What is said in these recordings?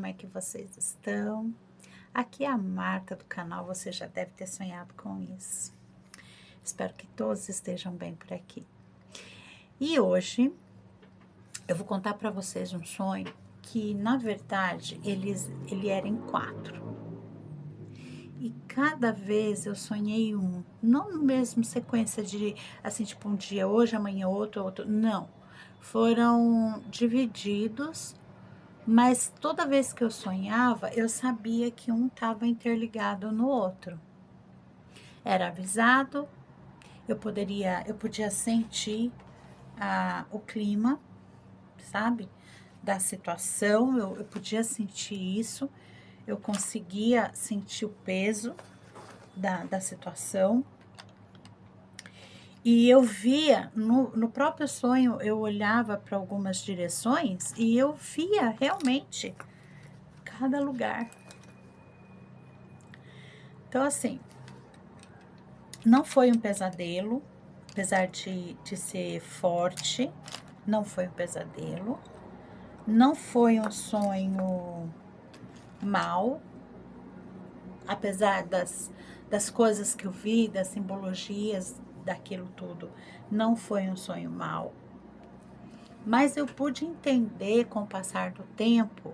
como é que vocês estão? Aqui é a Marta do canal, você já deve ter sonhado com isso. Espero que todos estejam bem por aqui. E hoje eu vou contar para vocês um sonho que, na verdade, ele era em 4. E cada vez eu sonhei um, não no mesmo sequência de, assim, tipo um dia hoje, amanhã outro, não. Foram divididos. Mas toda vez que eu sonhava, eu sabia que um estava interligado no outro. Era avisado, eu podia sentir o clima, sabe? Da situação, eu podia sentir isso, eu conseguia sentir o peso da situação. E eu via, no próprio sonho, eu olhava para algumas direções e eu via realmente cada lugar. Então, assim, não foi um pesadelo, apesar de ser forte, não foi um pesadelo. Não foi um sonho mal, apesar das coisas que eu vi, das simbologias daquilo tudo. Não foi um sonho mal. Mas eu pude entender com o passar do tempo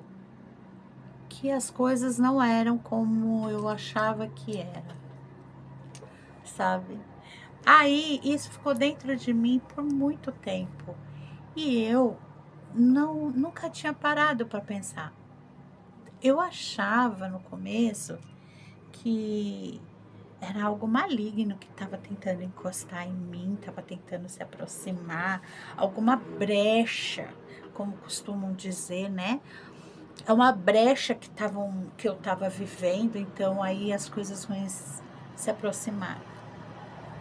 que as coisas não eram como eu achava que era, sabe? Aí isso ficou dentro de mim por muito tempo e eu nunca tinha parado para pensar. Eu achava no começo que era algo maligno que estava tentando encostar em mim, estava tentando se aproximar, alguma brecha, como costumam dizer, né? É uma brecha que eu estava vivendo, então aí as coisas ruins se aproximaram.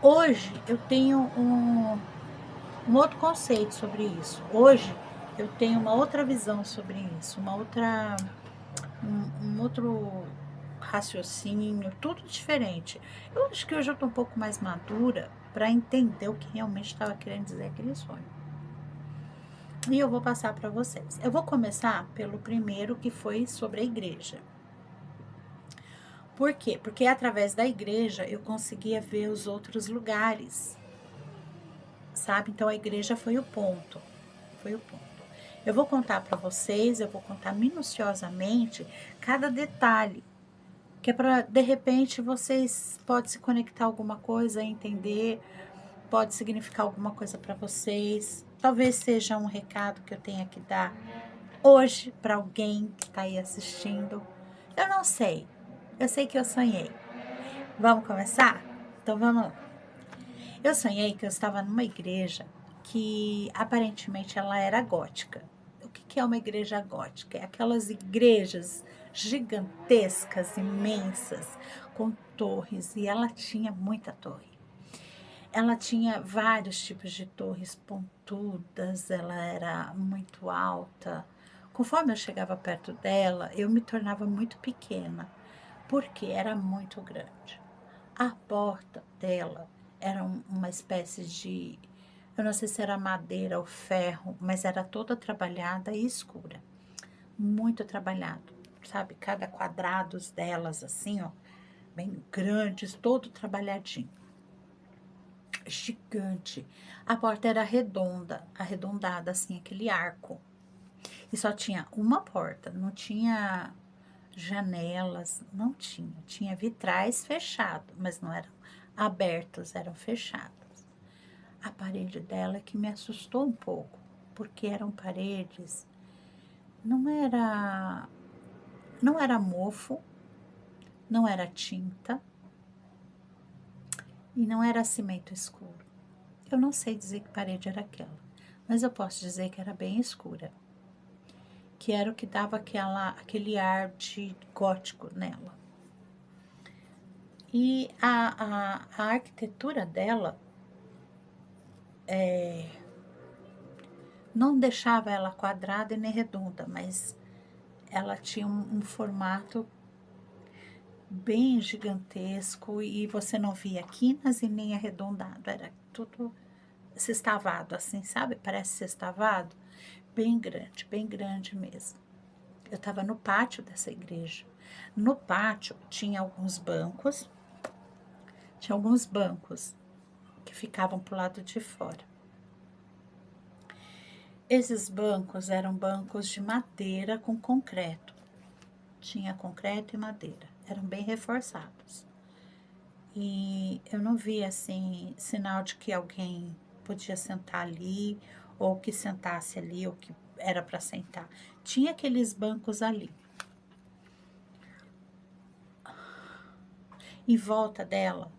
Hoje eu tenho um outro conceito sobre isso. Hoje eu tenho uma outra visão sobre isso, um outro raciocínio, tudo diferente. Eu acho que hoje eu tô um pouco mais madura para entender o que realmente estava querendo dizer aquele sonho. E eu vou passar para vocês. Eu vou começar pelo primeiro, que foi sobre a igreja. Por quê? Porque através da igreja eu conseguia ver os outros lugares, sabe? Então a igreja foi o ponto. Foi o ponto. Eu vou contar para vocês, eu vou contar minuciosamente cada detalhe, que é para, de repente, vocês podem se conectar a alguma coisa, entender, pode significar alguma coisa para vocês. Talvez seja um recado que eu tenha que dar hoje para alguém que está aí assistindo. Eu não sei. Eu sei que eu sonhei. Vamos começar? Então vamos lá. Eu sonhei que eu estava numa igreja que aparentemente ela era gótica. O que é uma igreja gótica? É aquelas igrejas gigantescas, imensas, com torres, e ela tinha muita torre. Ela tinha vários tipos de torres pontudas, ela era muito alta. Conforme eu chegava perto dela, eu me tornava muito pequena, porque era muito grande. A porta dela era uma espécie de, eu não sei se era madeira ou ferro, mas era toda trabalhada e escura. Muito trabalhado, sabe? Cada quadrado delas assim, ó, bem grandes, todo trabalhadinho. Gigante. A porta era redonda, arredondada assim, aquele arco. E só tinha uma porta, não tinha janelas, não tinha. Tinha vitrais fechados, mas não eram abertos, eram fechados. A parede dela que me assustou um pouco, porque eram paredes, não era mofo, não era tinta e não era cimento escuro. Eu não sei dizer que parede era aquela, mas eu posso dizer que era bem escura, que era o que dava aquele ar de gótico nela. E a arquitetura dela não deixava ela quadrada e nem redonda, mas ela tinha um formato bem gigantesco e você não via quinas e nem arredondado, era tudo sextavado assim, sabe? Parece sextavado, bem grande mesmo. Eu estava no pátio dessa igreja. No pátio tinha alguns bancos que ficavam pro lado de fora. Esses bancos eram bancos de madeira com concreto. Tinha concreto e madeira. Eram bem reforçados. E eu não vi, assim, sinal de que alguém podia sentar ali, ou que sentasse ali, ou que era para sentar. Tinha aqueles bancos ali. Em volta dela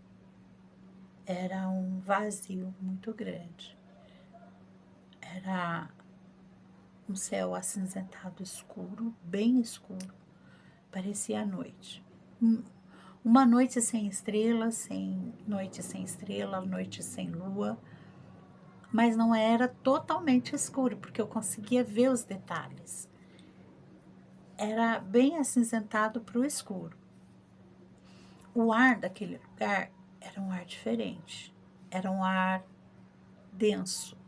era um vazio muito grande. Era um céu acinzentado escuro, bem escuro. Parecia a noite. Uma noite sem estrelas, noite sem estrela, noite sem lua. Mas não era totalmente escuro, porque eu conseguia ver os detalhes. Era bem acinzentado para o escuro. O ar daquele lugar era um ar diferente. Era um ar denso.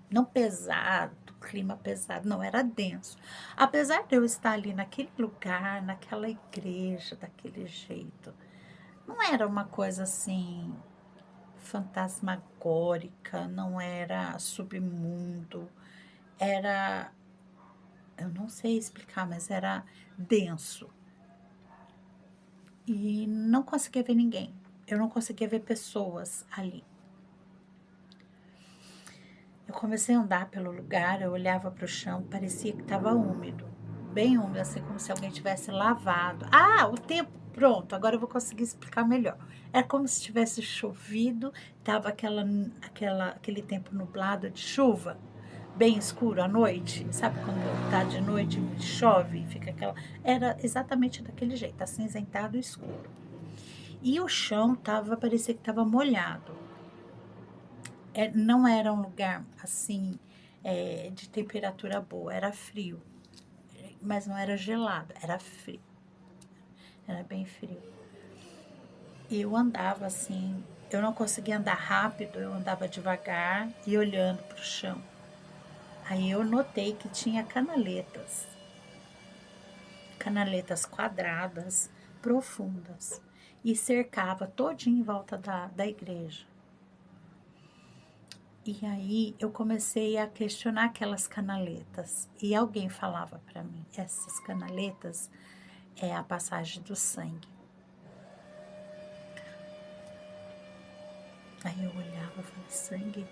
Não pesado, clima pesado, não, era denso. Apesar de eu estar ali naquele lugar, naquela igreja, daquele jeito, não era uma coisa assim fantasmagórica, não era submundo, era, eu não sei explicar, mas era denso. E não conseguia ver ninguém, eu não conseguia ver pessoas ali. Eu comecei a andar pelo lugar, eu olhava para o chão, parecia que estava úmido, bem úmido, assim como se alguém tivesse lavado. Ah, o tempo, pronto, agora eu vou conseguir explicar melhor. Era como se tivesse chovido, estava aquele tempo nublado de chuva, bem escuro à noite, sabe quando tá de noite chove, fica aquela... Era exatamente daquele jeito, acinzentado e escuro. E o chão parecia que estava molhado. Não era um lugar assim de temperatura boa, era frio, mas não era gelado, era frio, era bem frio. E eu andava assim, eu não conseguia andar rápido, eu andava devagar e olhando para o chão. Aí eu notei que tinha canaletas quadradas, profundas, e cercava todinho em volta da igreja. E aí eu comecei a questionar aquelas canaletas. E alguém falava para mim, essas canaletas é a passagem do sangue. Aí eu olhava e falei, sangue?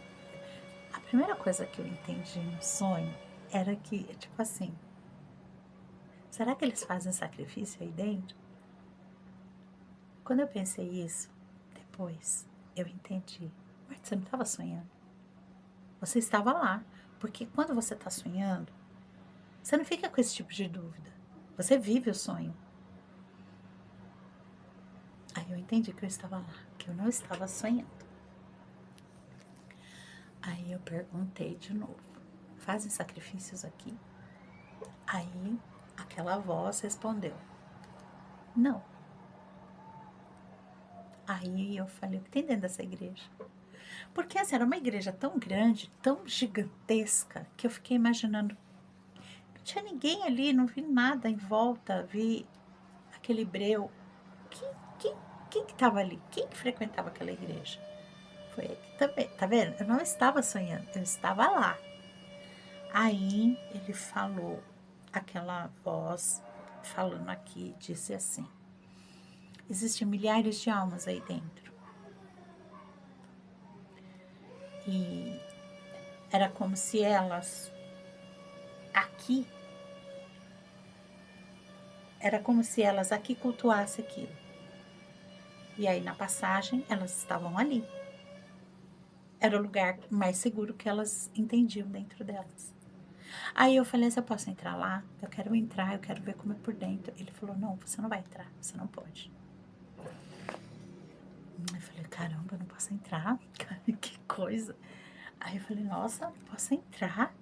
A primeira coisa que eu entendi no sonho era que, tipo assim, será que eles fazem sacrifício aí dentro? Quando eu pensei isso, depois eu entendi. Mas você não estava sonhando. Você estava lá. Porque quando você está sonhando, você não fica com esse tipo de dúvida. Você vive o sonho. Aí eu entendi que eu estava lá, que eu não estava sonhando. Aí eu perguntei de novo, fazem sacrifícios aqui? Aí aquela voz respondeu, não. Aí eu falei, o que tem dentro dessa igreja? Porque essa era uma igreja tão grande, tão gigantesca, que eu fiquei imaginando, não tinha ninguém ali, não vi nada em volta, vi aquele breu. Quem que estava ali? Quem que frequentava aquela igreja? Foi ele também, tá vendo? Eu não estava sonhando, eu estava lá. Aí ele falou, aquela voz falando aqui, disse assim, existem milhares de almas aí dentro. E era como se elas aqui, cultuassem aquilo. E aí na passagem elas estavam ali. Era o lugar mais seguro que elas entendiam dentro delas. Aí eu falei, eu posso entrar lá? Eu quero entrar, eu quero ver como é por dentro. Ele falou, não, você não vai entrar, você não pode. Eu falei, caramba, eu não posso entrar? Que coisa. Aí eu falei, nossa, não posso entrar?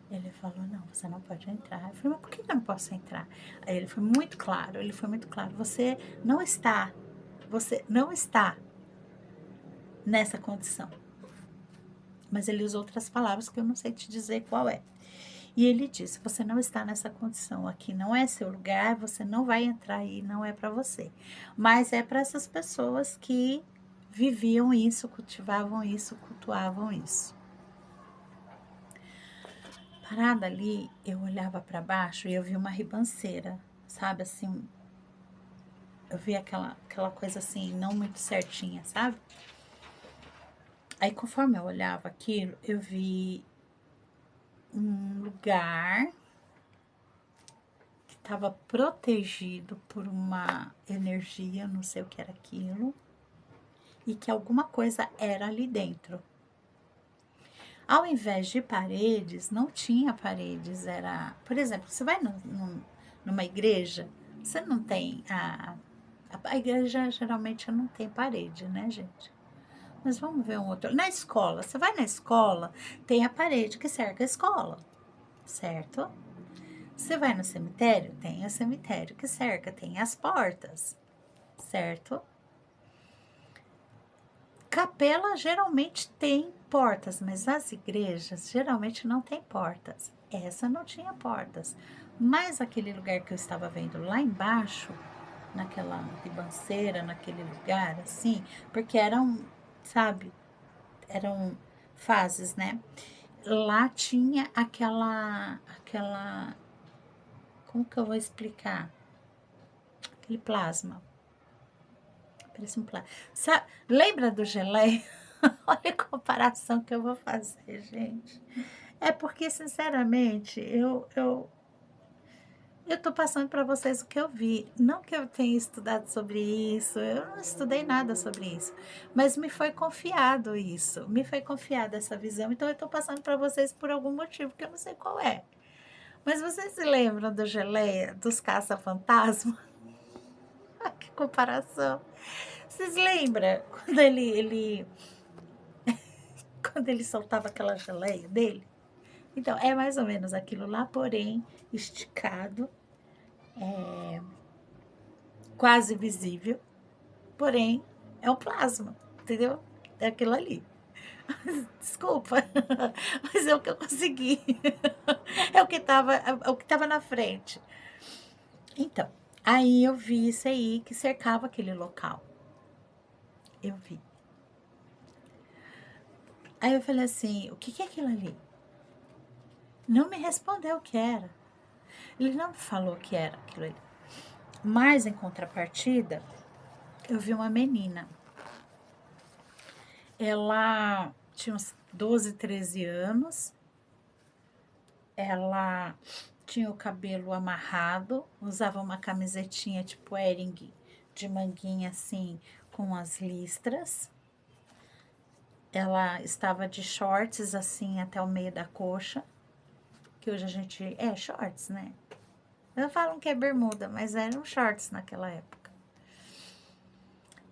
Ele falou, não, você não pode entrar. Eu falei, mas por que eu não posso entrar? Aí ele foi muito claro, você não está nessa condição. Mas ele usou outras palavras que eu não sei te dizer qual é. E ele disse: você não está nessa condição, aqui não é seu lugar, você não vai entrar aí, não é para você. Mas é para essas pessoas que viviam isso, cultivavam isso, cultuavam isso. Parada ali, eu olhava para baixo e eu vi uma ribanceira, sabe assim, eu vi aquela coisa assim, não muito certinha, sabe? Aí, conforme eu olhava aquilo, eu vi um lugar que estava protegido por uma energia, não sei o que era aquilo, e que alguma coisa era ali dentro. Ao invés de paredes, não tinha paredes, era... Por exemplo, você vai numa igreja, você não tem... A igreja geralmente não tem parede, né, gente? Mas vamos ver um outro. Na escola, você vai na escola, tem a parede que cerca a escola, certo? Você vai no cemitério, tem o cemitério que cerca, tem as portas, certo? Capela geralmente tem portas, mas as igrejas geralmente não tem portas. Essa não tinha portas. Mas aquele lugar que eu estava vendo lá embaixo, naquela ribanceira, naquele lugar assim, porque eram, sabe, eram fases, né? Lá tinha como que eu vou explicar? Aquele plasma. Parece um plasma. Lembra do geleia? Olha a comparação que eu vou fazer, gente. É porque, sinceramente, eu tô passando para vocês o que eu vi. Não que eu tenha estudado sobre isso, eu não estudei nada sobre isso, mas me foi confiado isso, me foi confiada essa visão, então eu tô passando para vocês por algum motivo que eu não sei qual é. Mas vocês se lembram do geleia, dos caça-fantasma? Que comparação. Vocês lembram quando quando ele soltava aquela geleia dele? Então, é mais ou menos aquilo lá, porém esticado, quase visível, porém é um plasma, entendeu? É aquilo ali. Desculpa, mas é o que eu consegui. É o que tava na frente. Então, aí eu vi isso aí que cercava aquele local. Eu vi. Aí eu falei assim, o que é aquilo ali? Não me respondeu o que era. Ele não falou o que era aquilo ali. Mas, em contrapartida, eu vi uma menina. Ela tinha uns 12, 13 anos. Ela tinha o cabelo amarrado, usava uma camisetinha tipo Hering, de manguinha assim, com as listras. Ela estava de shorts assim até o meio da coxa, que hoje a gente... É, shorts, né? Eu falo que é bermuda, mas eram shorts naquela época.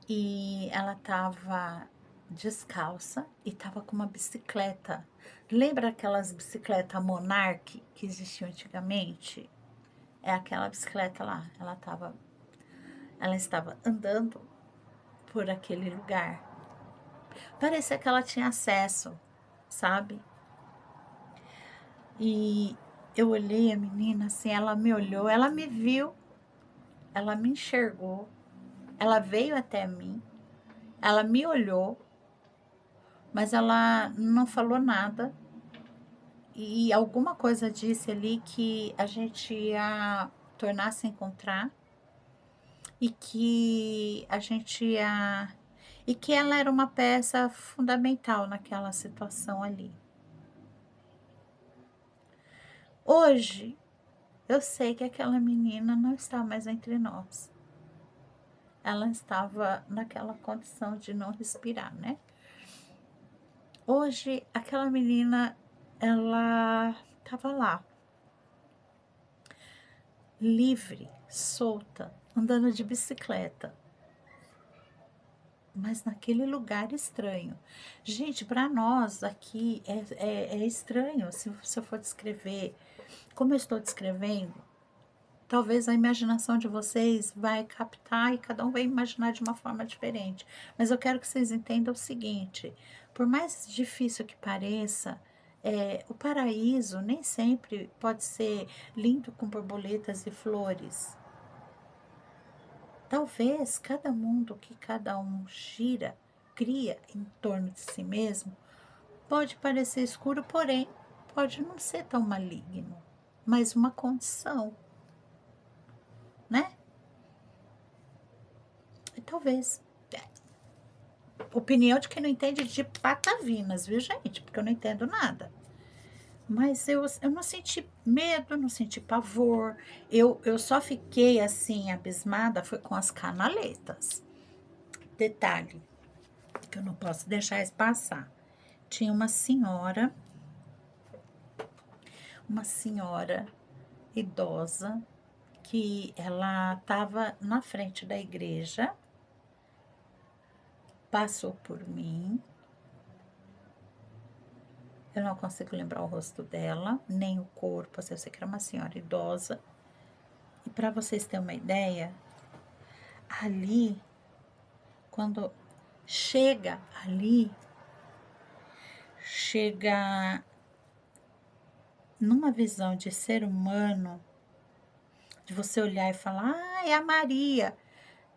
E ela tava descalça e tava com uma bicicleta. Lembra aquelas bicicletas Monarch que existiam antigamente? É aquela bicicleta lá. Ela estava andando por aquele lugar. Parecia que ela tinha acesso, sabe? E eu olhei a menina assim, ela me olhou, ela me viu, ela me enxergou, ela veio até mim, ela me olhou, mas ela não falou nada. E alguma coisa disse ali que a gente ia tornar a se encontrar e que a gente ia... E que ela era uma peça fundamental naquela situação ali. Hoje, eu sei que aquela menina não está mais entre nós. Ela estava naquela condição de não respirar, né? Hoje, aquela menina, ela estava lá, livre, solta, andando de bicicleta, mas naquele lugar estranho. Gente, para nós aqui é estranho. Se eu for descrever como eu estou descrevendo, talvez a imaginação de vocês vai captar e cada um vai imaginar de uma forma diferente. Mas eu quero que vocês entendam o seguinte: por mais difícil que pareça, O paraíso nem sempre pode ser lindo com borboletas e flores. Talvez cada mundo que cada um gira, cria em torno de si mesmo, pode parecer escuro, porém pode não ser tão maligno, mas uma condição, né? E talvez. Opinião de quem não entende de patavinas, viu, gente? Porque eu não entendo nada. Mas eu não senti medo, não senti pavor. Eu só fiquei assim, abismada, foi com as canaletas. Detalhe, que eu não posso deixar isso passar. Tinha uma senhora idosa, que ela estava na frente da igreja, passou por mim. Eu não consigo lembrar o rosto dela, nem o corpo, assim, eu sei que era uma senhora idosa. E para vocês terem uma ideia, ali, quando chega ali, chega numa visão de ser humano, de você olhar e falar, ah, é a Maria.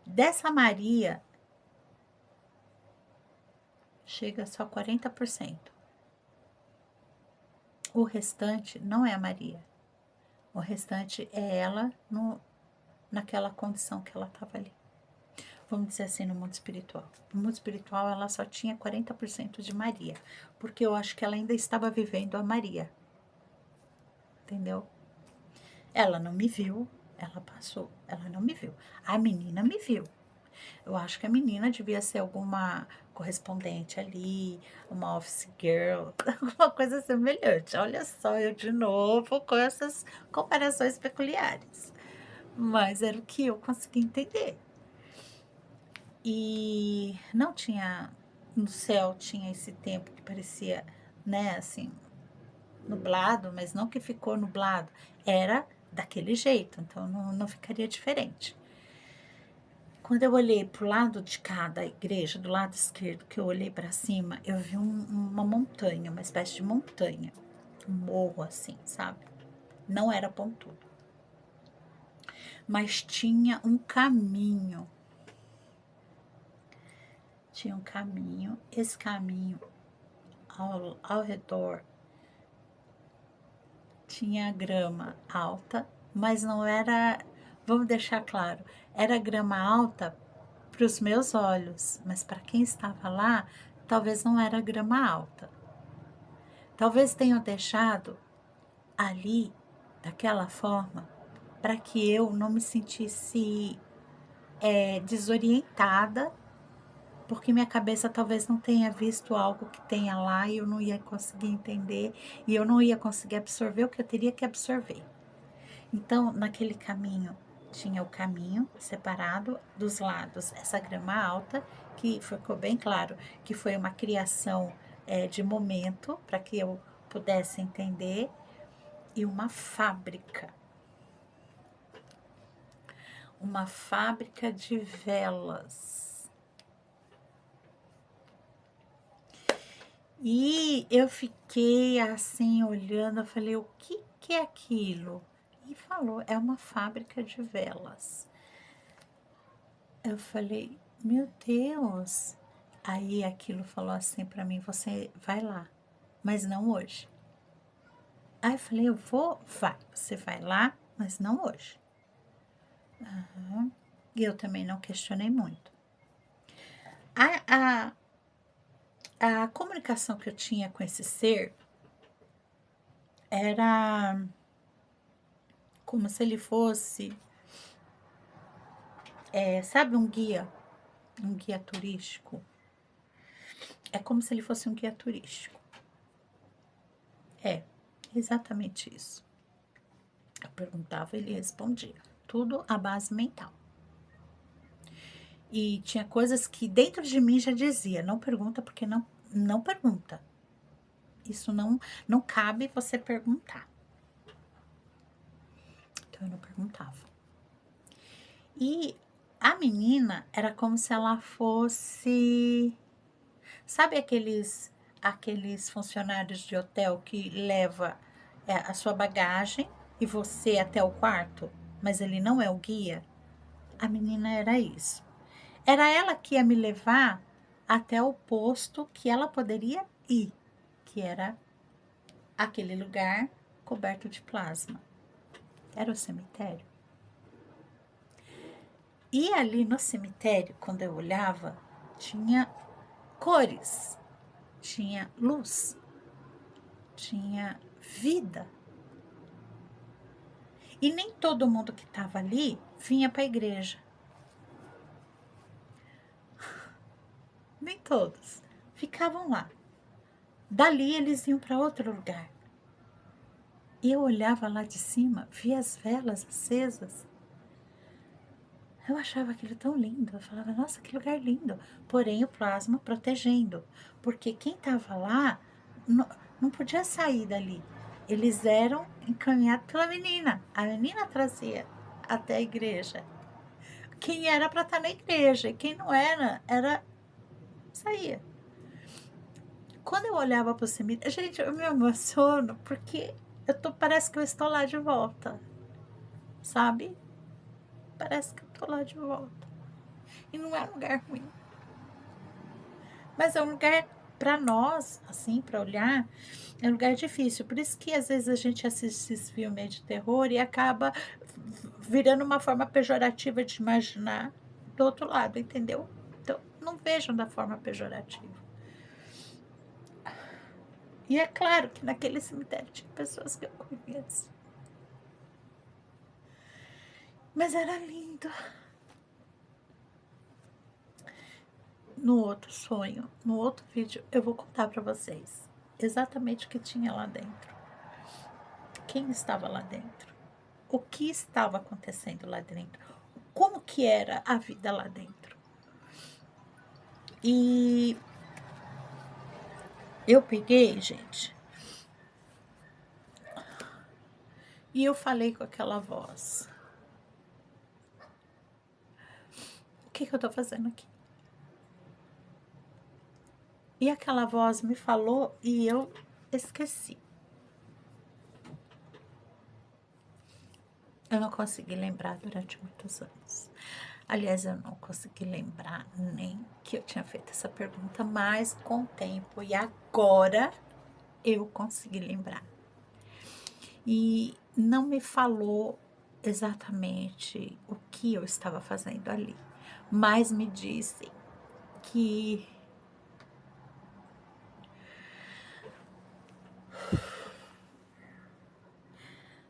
Dessa Maria, chega só 40%. O restante não é a Maria. O restante é ela naquela condição que ela estava ali. Vamos dizer assim, no mundo espiritual. No mundo espiritual, ela só tinha 40% de Maria, porque eu acho que ela ainda estava vivendo a Maria, entendeu? Ela não me viu, ela passou, ela não me viu. A menina me viu. Eu acho que a menina devia ser alguma correspondente ali, uma office girl, alguma coisa semelhante. Olha só, eu de novo com essas comparações peculiares. Mas era o que eu consegui entender. E não tinha, no céu tinha esse tempo que parecia, né, assim, nublado, mas não que ficou nublado, era daquele jeito, então não ficaria diferente. Quando eu olhei pro lado de cada igreja, do lado esquerdo, que eu olhei para cima, eu vi uma montanha, uma espécie de montanha, um morro assim, sabe? Não era pontudo, mas tinha um caminho. Tinha um caminho, esse caminho ao redor tinha grama alta, mas não era, vamos deixar claro, era grama alta para os meus olhos, mas para quem estava lá, talvez não era grama alta. Talvez tenham deixado ali daquela forma para que eu não me sentisse desorientada, porque minha cabeça talvez não tenha visto algo que tenha lá e eu não ia conseguir entender e eu não ia conseguir absorver o que eu teria que absorver. Então, naquele caminho, tinha o caminho separado dos lados, essa grama alta, que ficou bem claro que foi uma criação de momento para que eu pudesse entender, e uma fábrica de velas. E eu fiquei assim olhando, eu falei, o que é aquilo? E falou, é uma fábrica de velas. Eu falei, meu Deus. Aí aquilo falou assim pra mim, você vai lá, mas não hoje. Aí eu falei, eu vou, vai, você vai lá, mas não hoje. Uhum. E eu também não questionei muito. A, a comunicação que eu tinha com esse ser era como se ele fosse, sabe, um guia turístico. É como se ele fosse um guia turístico. É, exatamente isso. Eu perguntava, ele respondia. Tudo à base mental. E tinha coisas que dentro de mim já dizia, não pergunta porque não pergunta. Isso não cabe você perguntar. Então eu não perguntava. E a menina era como se ela fosse, sabe aqueles funcionários de hotel que leva a sua bagagem e você até o quarto, mas ele não é o guia? A menina era isso. Era ela que ia me levar até o posto que ela poderia ir, que era aquele lugar coberto de plasma. Era o cemitério. E ali no cemitério, quando eu olhava, tinha cores, tinha luz, tinha vida. E nem todo mundo que estava ali vinha para a igreja. Nem todos. Ficavam lá. Dali eles iam para outro lugar. E eu olhava lá de cima, via as velas acesas. Eu achava aquilo tão lindo. Eu falava, nossa, que lugar lindo. Porém, o plasma protegendo. Porque quem estava lá não podia sair dali. Eles eram encaminhados pela menina. A menina trazia até a igreja. Quem era para estar na igreja. E quem não era, saía. Quando eu olhava para o cemitério, gente, eu me emociono porque parece que eu estou lá de volta, sabe? Parece que eu estou lá de volta. E não é um lugar ruim, mas é um lugar para nós, assim, para olhar, é um lugar difícil. Por isso que às vezes a gente assiste esses filmes de terror e acaba virando uma forma pejorativa de imaginar do outro lado, entendeu? Então, não vejam da forma pejorativa. E é claro que naquele cemitério tinha pessoas que eu conheço. Mas era lindo. No outro sonho, no outro vídeo, eu vou contar para vocês exatamente o que tinha lá dentro. Quem estava lá dentro. O que estava acontecendo lá dentro. Como que era a vida lá dentro. E eu peguei, gente, e eu falei com aquela voz. O que eu tô fazendo aqui? E aquela voz me falou e eu esqueci. Eu não consegui lembrar durante muitos anos. Aliás, eu não consegui lembrar nem que eu tinha feito essa pergunta, mas com o tempo e agora eu consegui lembrar. E não me falou exatamente o que eu estava fazendo ali, mas me disse que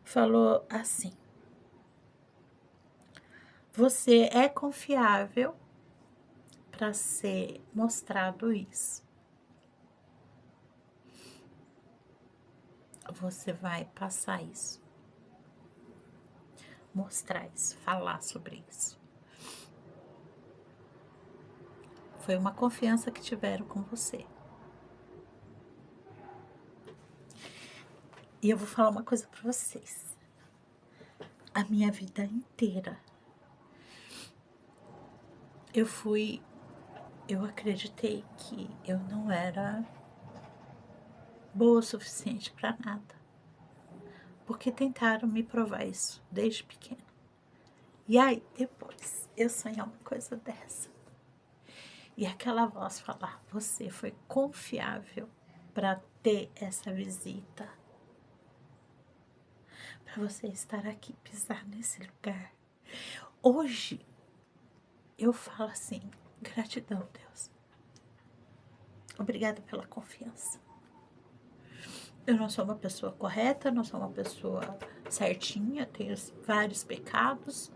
falou assim: você é confiável para ser mostrado isso. Você vai passar isso, mostrar isso, falar sobre isso. Foi uma confiança que tiveram com você. E eu vou falar uma coisa para vocês. A minha vida inteira, eu acreditei que eu não era boa o suficiente para nada. Porque tentaram me provar isso desde pequena. E aí, depois, eu sonhei uma coisa dessa. E aquela voz falar, você foi confiável para ter essa visita. Para você estar aqui, pisar nesse lugar. Hoje, eu falo assim, gratidão, Deus. Obrigada pela confiança. Eu não sou uma pessoa correta, não sou uma pessoa certinha, tenho vários pecados,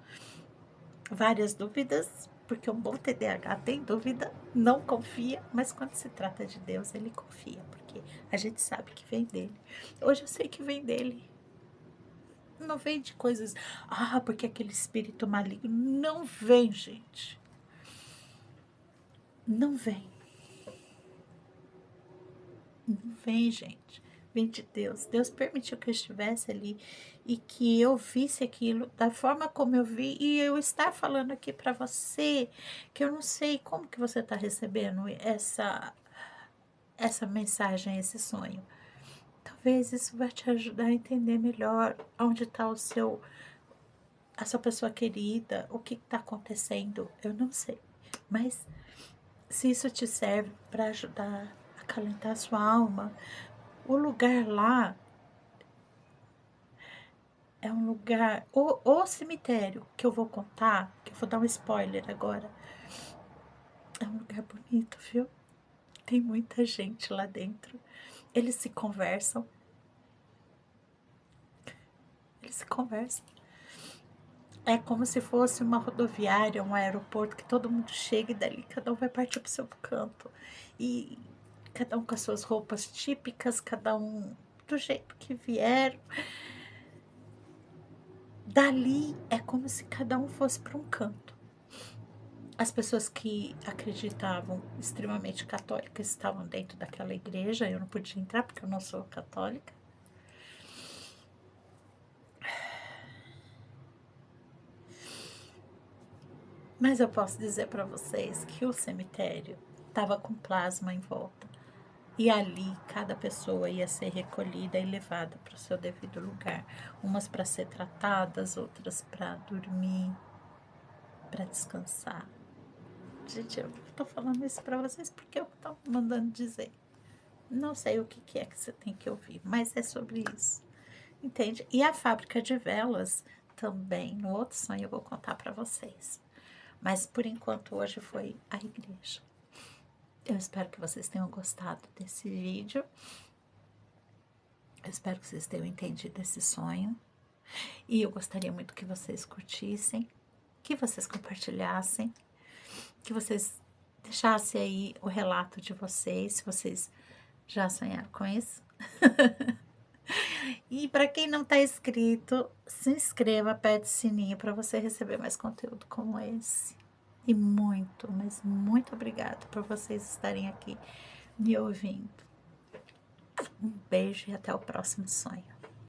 várias dúvidas, porque um bom TDAH tem dúvida, não confia, mas quando se trata de Deus, ele confia, porque a gente sabe que vem dele. Hoje eu sei que vem dele. Não vem de coisas, porque aquele espírito maligno, não vem, gente. Não vem. Não vem, gente. Vem de Deus. Deus permitiu que eu estivesse ali e que eu visse aquilo da forma como eu vi. E eu estar falando aqui para você, que eu não sei como que você está recebendo essa mensagem, esse sonho. Talvez isso vai te ajudar a entender melhor onde está a sua pessoa querida, o que está acontecendo, eu não sei. Mas se isso te serve para ajudar a acalentar a sua alma, o lugar lá é um lugar, o cemitério que eu vou contar, que eu vou dar um spoiler agora, é um lugar bonito, viu? Tem muita gente lá dentro. Eles se conversam. Eles se conversam. É como se fosse uma rodoviária, um aeroporto, que todo mundo chega e dali cada um vai partir pro seu canto. E cada um com as suas roupas típicas, cada um do jeito que vieram. Dali é como se cada um fosse para um canto. As pessoas que acreditavam extremamente católicas estavam dentro daquela igreja. Eu não podia entrar porque eu não sou católica. Mas eu posso dizer para vocês que o cemitério estava com plasma em volta. E ali cada pessoa ia ser recolhida e levada para o seu devido lugar. Umas para ser tratadas, outras para dormir, para descansar. Gente, eu tô falando isso para vocês porque eu tô mandando dizer. Não sei o que é que você tem que ouvir, mas é sobre isso. Entende? E a fábrica de velas também, no outro sonho eu vou contar para vocês. Mas por enquanto hoje foi a igreja. Eu espero que vocês tenham gostado desse vídeo. Eu espero que vocês tenham entendido esse sonho. E eu gostaria muito que vocês curtissem, que vocês compartilhassem, que vocês deixassem aí o relato de vocês, se vocês já sonharam com isso. E para quem não está inscrito, se inscreva, aperte o sininho para você receber mais conteúdo como esse. E muito, mas muito obrigada por vocês estarem aqui me ouvindo. Um beijo e até o próximo sonho.